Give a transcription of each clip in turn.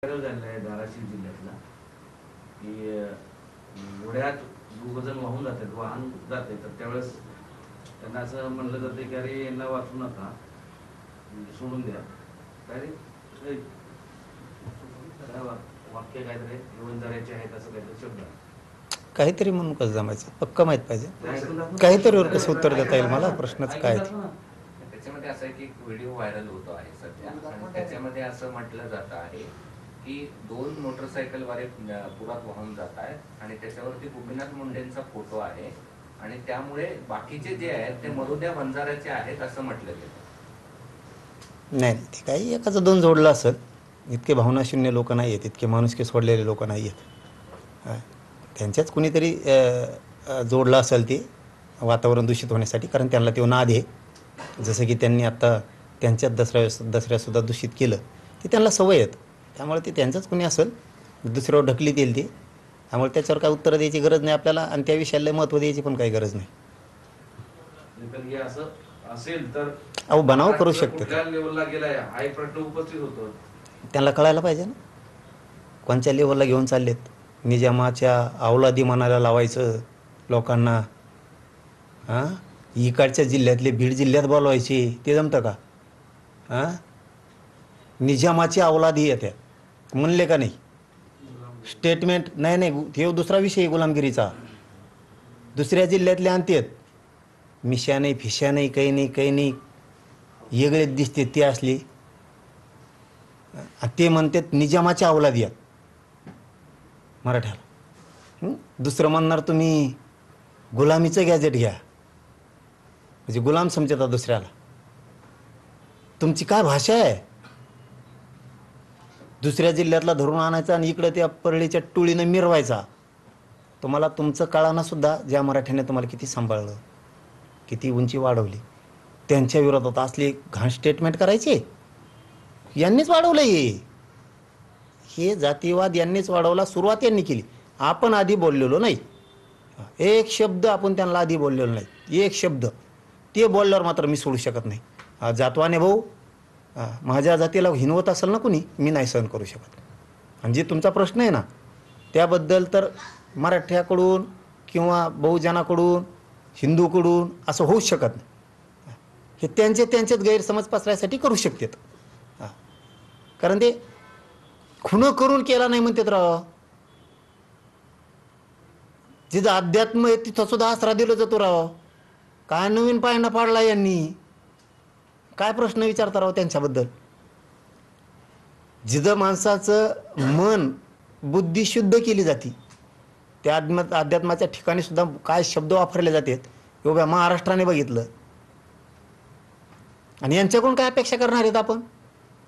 झालेला आहे धाराशिव जिल्ह्यातला की उड्यात दोघजण वाहून जातात, वाहन जाते, तर त्यावेळेस त्यांना असं म्हणलं जातं की अरे यांना वाचू नका, सोडून द्या. काय रे वाक्य काहीतरी वंजाऱ्याचे आहेत असं काहीतरी शब्द काहीतरी म्हणून कसं जमायचं पक्का माहित पाहिजे. काहीतरीवर कसं उत्तर देता येईल मला प्रश्नच काय. त्याच्यामध्ये असं आहे की व्हिडिओ व्हायरल होतो आहे सध्या, आणि त्याच्यामध्ये असं म्हटलं जात आहे की 2 मोटरसायकलवाले पुरात वाहून जात आहेत आणि त्याच्यावरती गोपीनाथ मुंडेंचा फोटो आहे आणि त्यामुळे बाकीचे जे आहेत ते मरुद्या बंजाऱ्याचे आहेत असं म्हटलं गेलं. नाही, ते काही एकाचं 2 जोडलं असेल. इतके भावनाशून्य लोक नाही आहेत, इतके माणुसकी सोडलेले लोक नाही आहेत. त्यांच्याच कुणीतरी जोडलं असेल ते वातावरण दूषित होण्यासाठी, कारण त्यांना तो नाद आहे. जसं की त्यांनी आत्ता त्यांच्याच दसऱ्यासुद्धा दूषित केलं, ते त्यांना सवय आहेत. त्यामुळे ते त्यांचंच कुणी असेल, दुसऱ्यावर ढकलीत येईल ते. त्यामुळे त्याच्यावर काय उत्तर द्यायची गरज नाही आपल्याला, आणि त्या विषयाला महत्त्व द्यायची पण काही गरज नाही. असेल तर अहो बनाव करू शकते, त्यांना कळायला पाहिजे ना कोणत्या लेवलला घेऊन चाललेत. निजामाच्या अवलादी मनाला लावायचं लोकांना. हां, इकडच्या जिल्ह्यातले बीड जिल्ह्यात बोलवायचे, ते जमतं का? हां, निजामाची अवलादी येत्या म्हणले का नाही? स्टेटमेंट नाही, हे दुसरा विषय गुलामगिरीचा. दुसऱ्या जिल्ह्यातले आणतात, मिशा नाही, फिशा नाही, काही नाही, वेगळेच दिसते ते असले. ते म्हणतात निजामाच्या अवलादी आहेत मराठ्याला. दुसरं म्हणणार तुम्ही गुलामीचं गॅजेट घ्या, म्हणजे गुलाम समजता दुसऱ्याला. तुमची काय भाषा आहे? दुसऱ्या जिल्ह्यातला धरून आणायचा आणि इकडं त्या परळीच्या टोळीनं मिरवायचा. तुम्हाला तुमचं कळाना सुद्धा ज्या मराठ्याने तुम्हाला किती सांभाळलं, किती उंची वाढवली, त्यांच्या विरोधात असले घाण स्टेटमेंट करायचे. यांनीच वाढवलं हे जातीवाद, यांनीच वाढवला. सुरुवात यांनी केली, आपण आधी बोललेलो नाही. एक शब्द आपण त्यांना आधी बोललेलो नाही, एक शब्द. ते बोलल्यावर मात्र मी सोडू शकत नाही. जातवाने भाऊ, माझ्या जातीला हिनवत असेल ना कुणी, मी नाही सहन करू शकत. आणि जे तुमचा प्रश्न आहे ना त्याबद्दल, तर मराठ्याकडून किंवा बहुजनाकडून, हिंदूकडून असं होऊच शकत नाही. हे त्यांच्यात गैरसमज पसरायसाठी करू शकतात. कारण ते खुनं करून केला नाही म्हणतात राव. जिथं अध्यात्म आहे तिथं सुद्धा आसरा दिला जातो राव. काय नवीन पायंडा पाडला यांनी? काय प्रश्न विचारता राव त्यांच्याबद्दल? जिथं माणसाचं मन, बुद्धी शुद्ध केली जाते, त्या अध्यात्माच्या ठिकाणी सुद्धा काय शब्द वापरले जातात एवढ्या महाराष्ट्राने बघितलं. आणि यांच्याकडून काय अपेक्षा करणार आहेत आपण?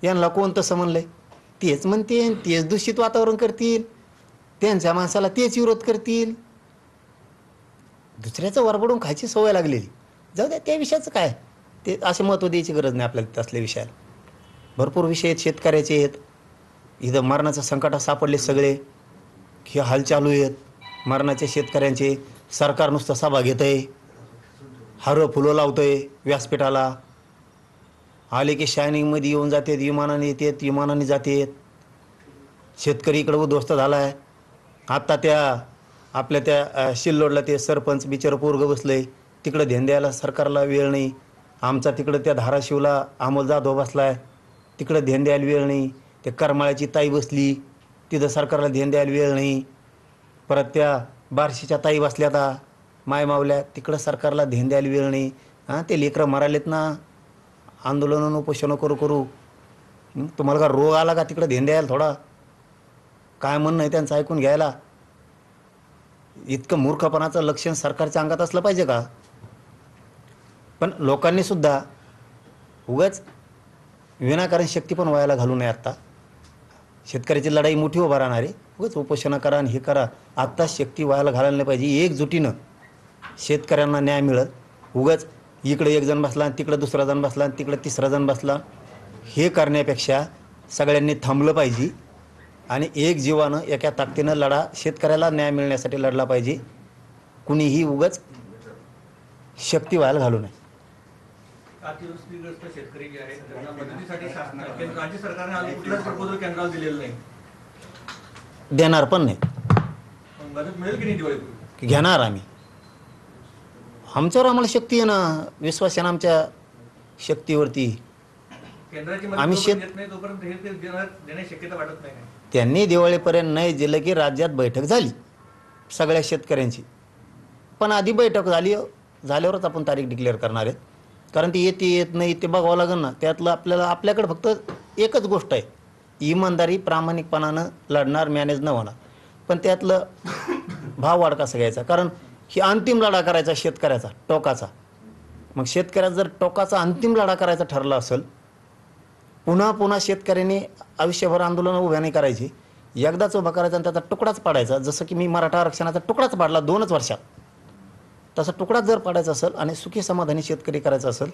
यांना कोण तसं म्हणलंय तेच म्हणते, तेच दूषित वातावरण करतील, त्यांच्या माणसाला तेच विरोध करतील. दुसऱ्याचं वरबडून खायची सवय लागलेली. जाऊ द्या, त्या विषयाचं काय, ते असे महत्त्व द्यायची गरज नाही आपल्याला. असल्या विषयाला भरपूर विषय आहेत, शेतकऱ्याचे आहेत. इथं मरणाचं संकटात सापडले सगळे, हे हाल चालू आहेत मरणाचे शेतकऱ्यांचे. सरकार नुसतं सभा घेत आहे, हारं फुलं लावतं आहे व्यासपीठाला. आले की शायनिंगमध्ये येऊन जातात, विमानाने येतात, विमानाने जातात. शेतकरी इकडं उद्ध्वस्त झाला आहे. आत्ता त्या आपल्या त्या शिल्लोडला ते सरपंच बिचारं पोरगं बसलं आहे, तिकडं ध्यान द्यायला सरकारला वेळ नाही. आमचा तिकडं त्या धाराशिवला अमोल जाधव बसला आहे, तिकडं ध्यान द्यायला वेळ नाही. ते करमाळ्याची ताई बसली, तिथं सरकारला ध्यान द्यायला वेळ नाही. परत त्या बार्शीच्या ताई बसल्या आता मायमावल्या, तिकडं सरकारला ध्यान द्यायला वेळ नाही. ते लेकरं मरालेत ना, आंदोलनं उपोषणं करू. तुम्हाला का रोग आला का तिकडं ध्यान द्यायला थोडा? काय म्हणणं आहे त्यांचं ऐकून घ्यायला? इतकं मूर्खपणाचं लक्षण सरकारच्या अंगात असलं पाहिजे का? पण लोकांनी सुद्धा उगाच विनाकारण शक्ती पण व्हायला घालू नये. आत्ता शेतकऱ्याची लढाई मोठी उभा राहणार आहे, उगाच उपोषणं करा आणि हे करा. आत्ता शक्ती व्हायला घालायला नाही पाहिजे. एकजुटीनं शेतकऱ्यांना न्याय मिळत. उगाच इकडे एक जण बसला आणि तिकडं दुसरा जण बसला आणि तिकडं तिसरा जण बसला, हे करण्यापेक्षा सगळ्यांनी थांबलं पाहिजे आणि एक जीवानं एका ताकदीनं लढा, शेतकऱ्याला न्याय मिळण्यासाठी लढला पाहिजे. कुणीही उगाच शक्ती व्हायला घालू नये. अतिवृष्टीग्रस्त शेतकरी जे आहेत त्यांना मदतीसाठी राज्य सरकारने कुठलाच प्रपोजल केंद्राला दिलेलं नाही. देणार पण नाही. मग मदत मिळेल की नाही दिवाळीपूर्वी? घेणार आम्ही. आमच्यावर आम्हाला शक्ती आहे ना, विश्वास आहे ना आमच्या शक्तीवरती. केंद्राची आम्ही मदत शेत- देत नाही तोपर्यंत हे ते देण्याची शक्यता वाटत नाही काय? त्यांनी दिवाळीपर्यंत नाही दिलं की राज्यात बैठक झाली सगळ्या शेतकऱ्यांची. पण आधी बैठक झाल्यावरच आपण तारीख डिक्लेअर करणार आहेत. कारण ती येत नाही ते बघावं लागेल ना. त्यातलं आपल्याकडे फक्त एकच गोष्ट आहे, इमानदारी प्रामाणिकपणानं लढणार, मॅनेज न होणार. पण त्यातलं भाव वाढ कसा घ्यायचा, कारण ही अंतिम लढा करायचा शेतकऱ्याचा टोकाचा. मग शेतकऱ्याचा जर टोकाचा अंतिम लढा करायचा ठरला असेल, पुन्हा शेतकऱ्यांनी आयुष्यभर आंदोलनं उभ्या नाही करायची, एकदाच उभा करायचा आणि त्याचा तुकडाच पाडायचा. जसं की मी मराठा आरक्षणाचा तुकडाच पाडला 2च वर्षात, तसा तुकडाच जर पाडायचा असेल आणि सुखी समाधानी शेतकरी करायचा असेल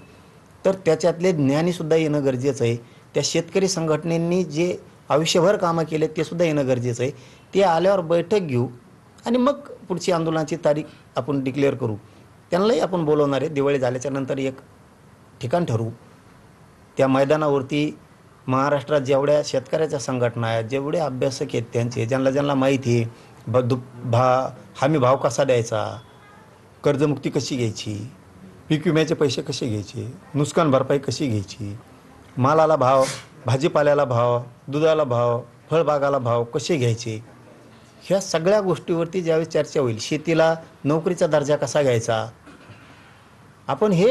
तर त्याच्यातले ज्ञानीसुद्धा येणं गरजेचं आहे. त्या शेतकरी संघटनेनी जे आयुष्यभर कामं केले ते सुद्धा येणं गरजेचं आहे. ते आल्यावर बैठक घेऊ आणि मग पुढची आंदोलनाची तारीख आपण डिक्लेअर करू. त्यांनाही आपण बोलवणार आहे. दिवाळी झाल्याच्या नंतर एक ठिकाण ठरवू. त्या मैदानावरती महाराष्ट्रात जेवढ्या शेतकऱ्याच्या संघटना आहेत, जेवढे अभ्यासक आहेत त्यांचे, ज्यांना माहिती आहे हमी भाव कसा द्यायचा, कर्जमुक्ती कशी घ्यायची, पीक विम्याचे पैसे कसे घ्यायचे, नुकसान भरपाई कशी घ्यायची, मालाला भाव, भाजीपाल्याला भाव, दुधाला भाव, फळबागाला भाव कसे घ्यायचे, ह्या सगळ्या गोष्टीवरती ज्यावेळेस चर्चा होईल. शेतीला नोकरीचा दर्जा कसा घ्यायचा, आपण हे